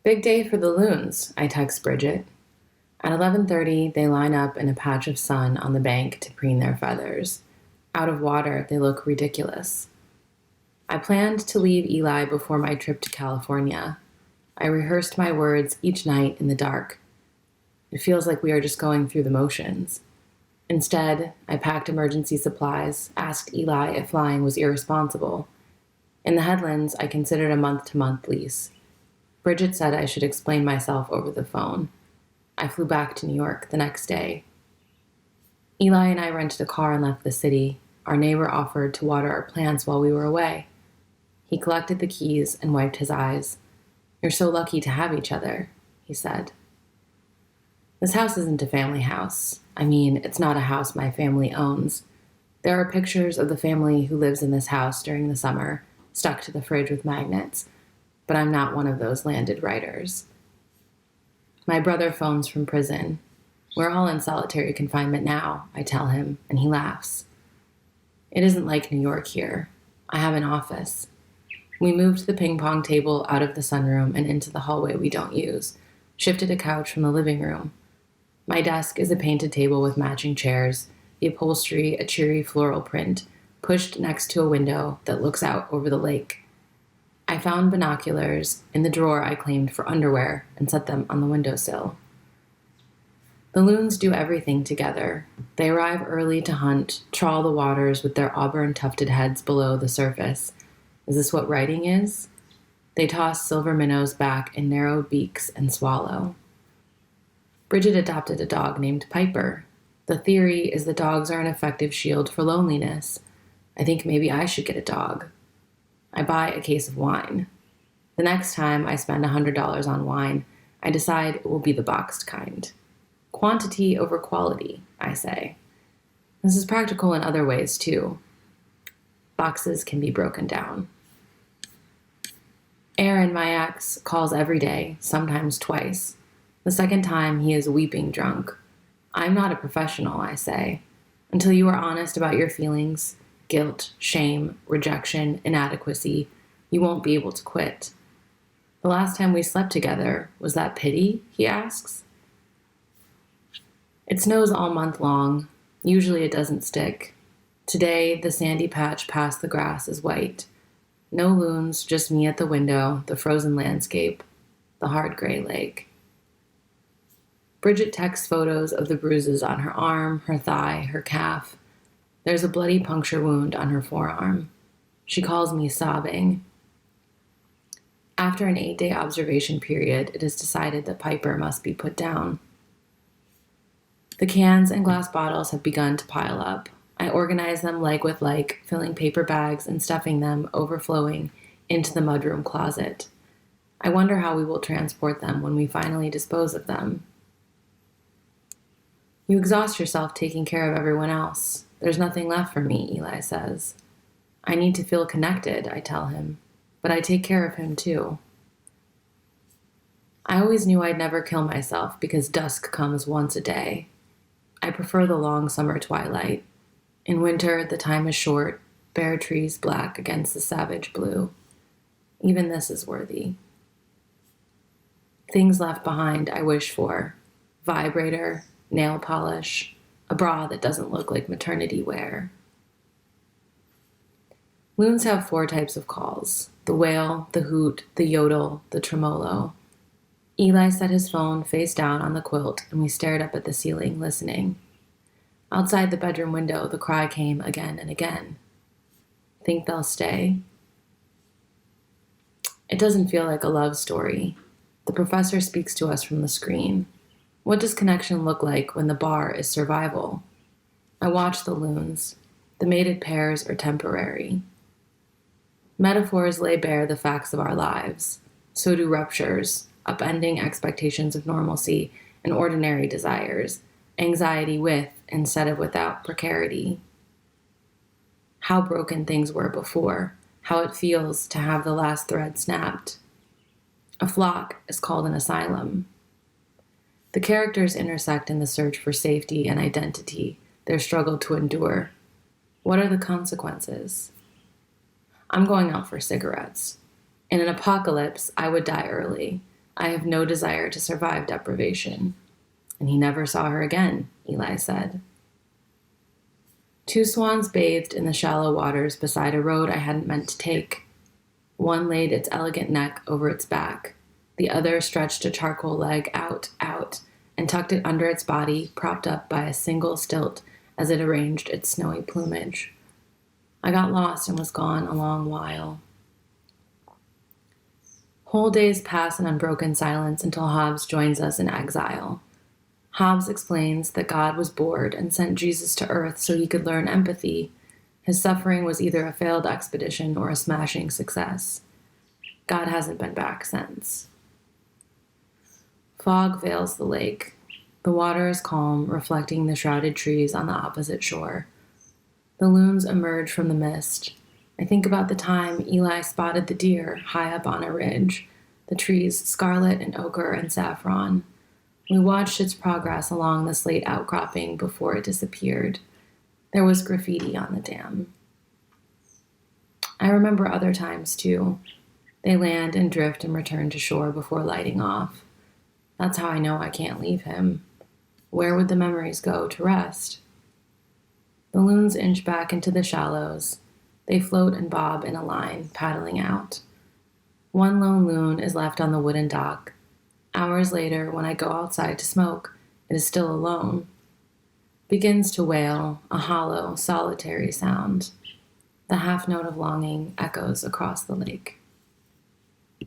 Big day for the loons, I text Bridget. At 11:30, they line up in a patch of sun on the bank to preen their feathers. Out of water, they look ridiculous. I planned to leave Eli before my trip to California. I rehearsed my words each night in the dark. It feels like we are just going through the motions. Instead, I packed emergency supplies, asked Eli if flying was irresponsible. In the Headlands, I considered a month-to-month lease. Bridget said I should explain myself over the phone. I flew back to New York the next day. Eli and I rented a car and left the city. Our neighbor offered to water our plants while we were away. He collected the keys and wiped his eyes. "You're so lucky to have each other," he said. This house isn't a family house. I mean, it's not a house my family owns. There are pictures of the family who lives in this house during the summer, stuck to the fridge with magnets, but I'm not one of those landed writers. My brother phones from prison. "We're all in solitary confinement now," I tell him, and he laughs. It isn't like New York here. I have an office. We moved the ping pong table out of the sunroom and into the hallway we don't use, shifted a couch from the living room. My desk is a painted table with matching chairs, the upholstery a cheery floral print, pushed next to a window that looks out over the lake. I found binoculars in the drawer I claimed for underwear and set them on the windowsill. The loons do everything together. They arrive early to hunt, trawl the waters with their auburn-tufted heads below the surface. Is this what writing is? They toss silver minnows back in narrow beaks and swallow. Bridget adopted a dog named Piper. The theory is that dogs are an effective shield for loneliness. I think maybe I should get a dog. I buy a case of wine. The next time I spend $100 on wine, I decide it will be the boxed kind. Quantity over quality, I say. This is practical in other ways, too. Boxes can be broken down. Aaron, my ex, calls every day, sometimes twice. The second time, he is weeping drunk. I'm not a professional, I say. Until you are honest about your feelings, guilt, shame, rejection, inadequacy, you won't be able to quit. The last time we slept together, was that pity? He asks. It snows all month long. Usually it doesn't stick. Today, the sandy patch past the grass is white. No loons, just me at the window, the frozen landscape, the hard gray lake. Bridget texts photos of the bruises on her arm, her thigh, her calf. There's a bloody puncture wound on her forearm. She calls me sobbing. After an 8-day observation period, it is decided that Piper must be put down. The cans and glass bottles have begun to pile up. I organize them like with like, filling paper bags and stuffing them, overflowing, into the mudroom closet. I wonder how we will transport them when we finally dispose of them. You exhaust yourself taking care of everyone else. There's nothing left for me, Eli says. I need to feel connected, I tell him, but I take care of him too. I always knew I'd never kill myself because dusk comes once a day. I prefer the long summer twilight. In winter, the time is short, bare trees black against the savage blue. Even this is worthy. Things left behind I wish for. Vibrator, nail polish, a bra that doesn't look like maternity wear. Loons have 4 types of calls: the wail, the hoot, the yodel, the tremolo. Eli set his phone face down on the quilt, and we stared up at the ceiling, listening. Outside the bedroom window, the cry came again and again. Think they'll stay? It doesn't feel like a love story. The professor speaks to us from the screen. What does connection look like when the bar is survival? I watch the loons. The mated pairs are temporary. Metaphors lay bare the facts of our lives. So do ruptures, upending expectations of normalcy and ordinary desires, anxiety with instead of without precarity. How broken things were before, how it feels to have the last thread snapped. A flock is called an asylum. The characters intersect in the search for safety and identity, their struggle to endure. What are the consequences? I'm going out for cigarettes. In an apocalypse, I would die early. I have no desire to survive deprivation. And he never saw her again, Eli said. Two swans bathed in the shallow waters beside a road I hadn't meant to take. One laid its elegant neck over its back. The other stretched a charcoal leg out, and tucked it under its body, propped up by a single stilt as it arranged its snowy plumage. I got lost and was gone a long while. Whole days pass in unbroken silence until Hobbes joins us in exile. Hobbes explains that God was bored and sent Jesus to earth so he could learn empathy. His suffering was either a failed expedition or a smashing success. God hasn't been back since. Fog veils the lake. The water is calm, reflecting the shrouded trees on the opposite shore. The loons emerge from the mist. I think about the time Eli spotted the deer high up on a ridge, the trees scarlet and ochre and saffron. We watched its progress along the slate outcropping before it disappeared. There was graffiti on the dam. I remember other times, too. They land and drift and return to shore before lighting off. That's how I know I can't leave him. Where would the memories go to rest? The loons inch back into the shallows. They float and bob in a line, paddling out. One lone loon is left on the wooden dock. Hours later, when I go outside to smoke, it is still alone. Begins to wail, a hollow, solitary sound. The half note of longing echoes across the lake.